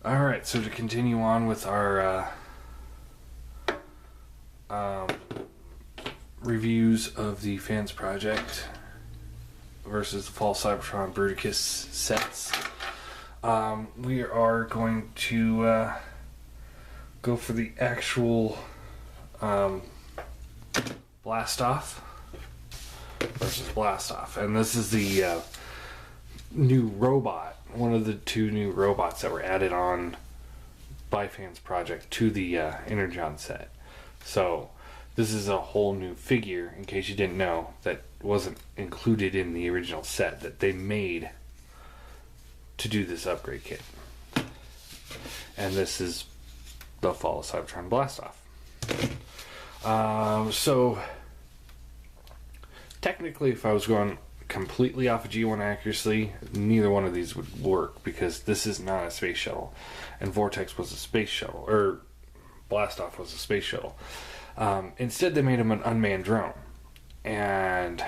Alright, so to continue on with our reviews of the Fans Project versus the Fall Cybertron Bruticus sets, we are going to go for the actual Blastoff versus Blastoff. And this is the new robot, one of the two new robots that were added on by Fans Project to the Energon set. So this is a whole new figure, in case you didn't know, that wasn't included in the original set that they made to do this upgrade kit. And this is the Fall Cybertron Blastoff. So technically, if I was going completely off of G1 accuracy, neither one of these would work, because this is not a space shuttle, and Vortex was a space shuttle, or Blastoff was a space shuttle. Instead, they made him an unmanned drone, and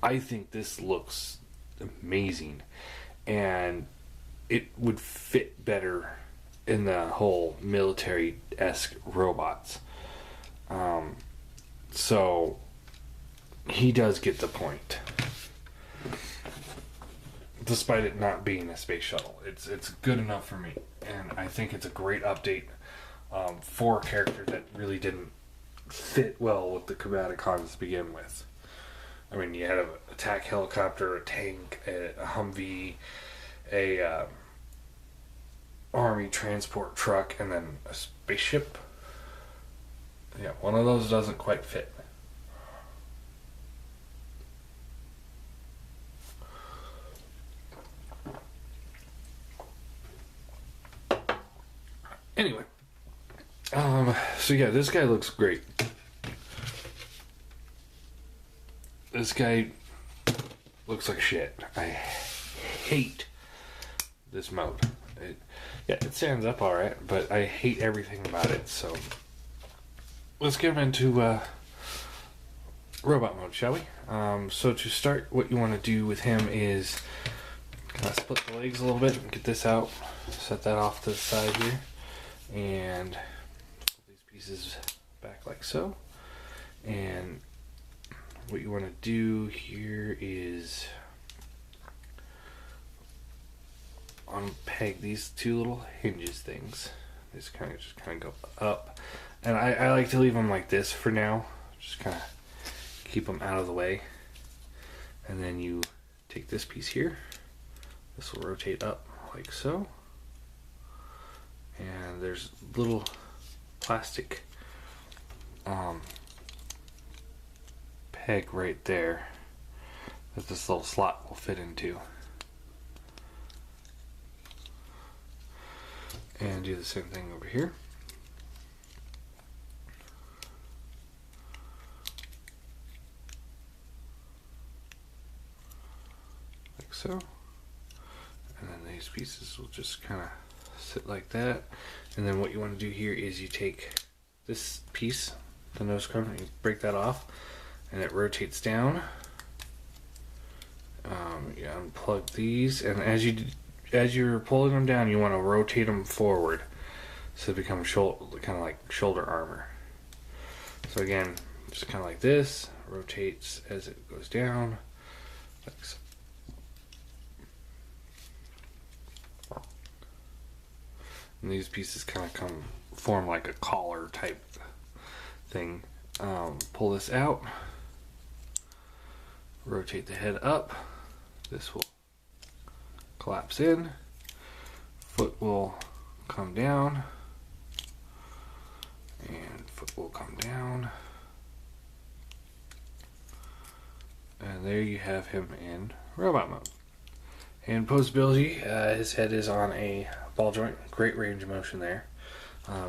I think this looks amazing, and it would fit better in the whole military-esque robots. So he does get the point, despite it not being a space shuttle. It's good enough for me, and I think it's a great update for a character that really didn't fit well with the Combaticons to begin with. I mean, you had an attack helicopter, a tank, a Humvee, a army transport truck, and then a spaceship. Yeah, one of those doesn't quite fit. Anyway, so yeah, this guy looks great. This guy looks like shit. I hate this mode. It stands up alright, but I hate everything about it, so let's get into robot mode, shall we? So to start, what you want to do with him is kind of split the legs a little bit and get this out. Set that off to the side here, and put these pieces back like so. And what you want to do here is unpeg these two little hinges things. Just kind of go up, and I like to leave them like this for now. Just kind of keep them out of the way. And then you take this piece here. This will rotate up like so. And there's little plastic peg right there that this little slot will fit into. And do the same thing over here. Like so. And then these pieces will just kind of sit like that. And then what you want to do here is you take this piece, the nose cone, and you break that off, and it rotates down. You unplug these, and as you're pulling them down, you want to rotate them forward so they become kind of like shoulder armor. So again, just kind of like this, rotates as it goes down, like so. And these pieces kind of form like a collar type thing. Pull this out, rotate the head up. This will collapse in. Foot will come down, and foot will come down. And there you have him in robot mode. And posability, his head is on a ball joint, great range of motion there.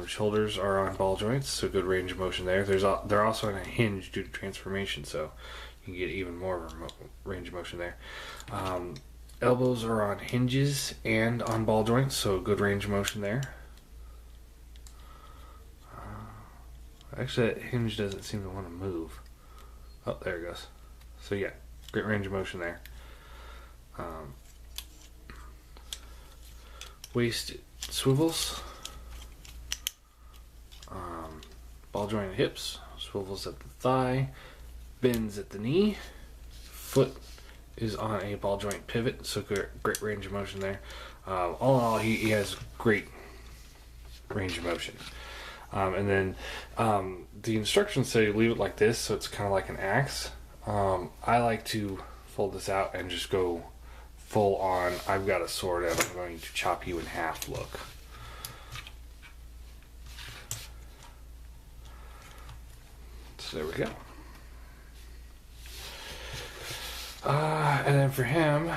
Shoulders are on ball joints, so good range of motion there. They're also on a hinge due to transformation, so you can get even more of a range of motion there. Elbows are on hinges and on ball joints, so good range of motion there. Actually, that hinge doesn't seem to want to move. Oh, there it goes. So yeah, great range of motion there. Waist swivels, ball joint at hips, swivels at the thigh, bends at the knee, foot is on a ball joint pivot, so great range of motion there. All in all, he has great range of motion. And then the instructions say leave it like this, so it's kind of like an axe. I like to fold this out and just go full on, I've got a sword and I'm going to chop you in half look. So there we go. And then for him,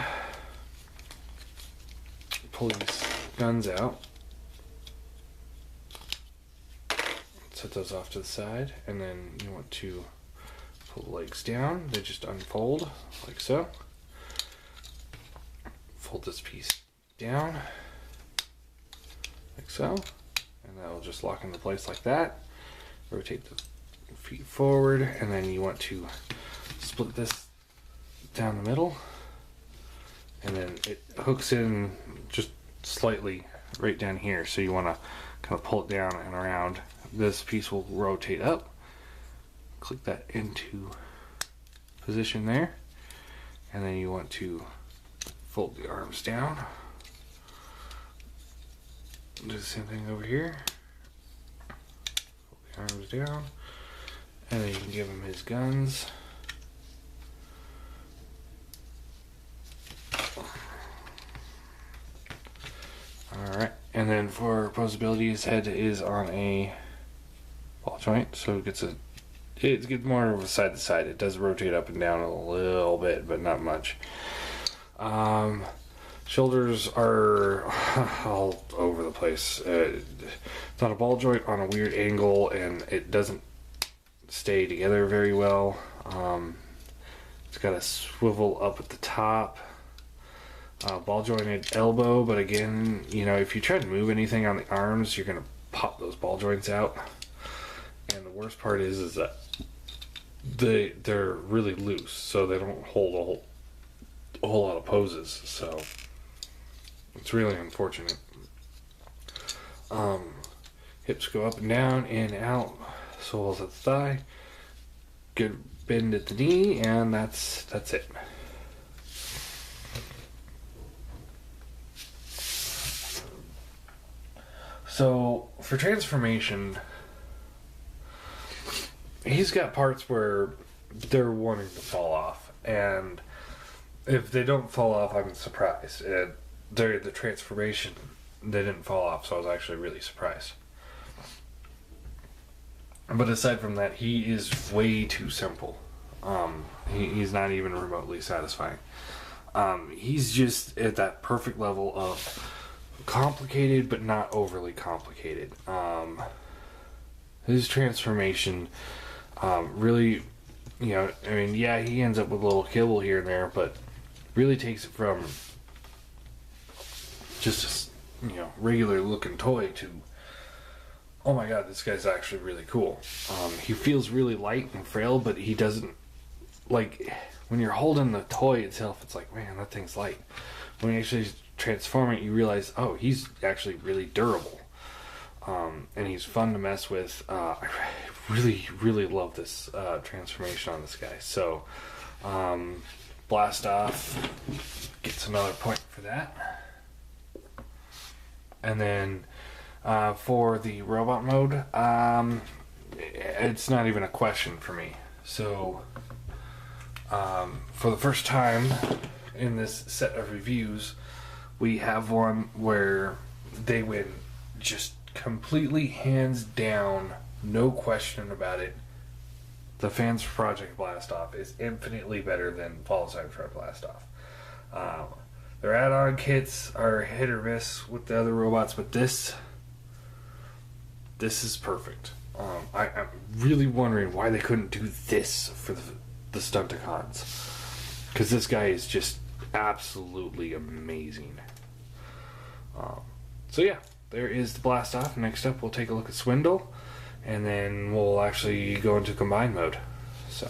pull these guns out, set those off to the side, and then you want to pull the legs down. They just unfold like so. Fold this piece down like so, and that will just lock into place like that. Rotate the feet forward, and then you want to split this down the middle, and then it hooks in just slightly right down here, so you want to kind of pull it down and around. This piece will rotate up, click that into position there, and then you want to fold the arms down. Do the same thing over here. Fold the arms down, and then you can give him his guns. Alright, and then for posability, his head is on a ball joint, so it gets more of a side to side. It does rotate up and down a little bit, but not much. Shoulders are all over the place. It's on a ball joint on a weird angle, and it doesn't stay together very well. It's got a swivel up at the top. Ball jointed elbow, but again, you know, if you try to move anything on the arms, you're gonna pop those ball joints out. And the worst part is that they're really loose, so they don't hold a whole lot of poses. So it's really unfortunate. Hips go up and down, in, out, soles at the thigh, good bend at the knee, and that's it. So for transformation, he's got parts where they're wanting to fall off, and if they don't fall off, I'm surprised. And the transformation, they didn't fall off, so I was actually really surprised. But aside from that, he is way too simple. He's not even remotely satisfying. He's just at that perfect level of complicated but not overly complicated. His transformation really, you know, I mean, yeah, he ends up with a little kibble here and there, but really takes it from just a, you know, regular looking toy to, oh my god, this guy's actually really cool. He feels really light and frail, but he doesn't, like, when you're holding the toy itself, it's like, man, that thing's light. When you actually transform it, you realize, oh, he's actually really durable. And he's fun to mess with. I really love this transformation on this guy. So, Blastoff gets another point for that. And then for the robot mode, it's not even a question for me. So, for the first time in this set of reviews, we have one where they win just completely hands down, no question about it. The fansproject Blastoff is infinitely better than FOC Blastoff. Their add-on kits are hit or miss with the other robots, but this is perfect. I'm really wondering why they couldn't do this for the Stunticons, because this guy is just absolutely amazing. So yeah, there is the Blastoff. Next up, we'll take a look at Swindle, and then we'll actually go into combine mode. So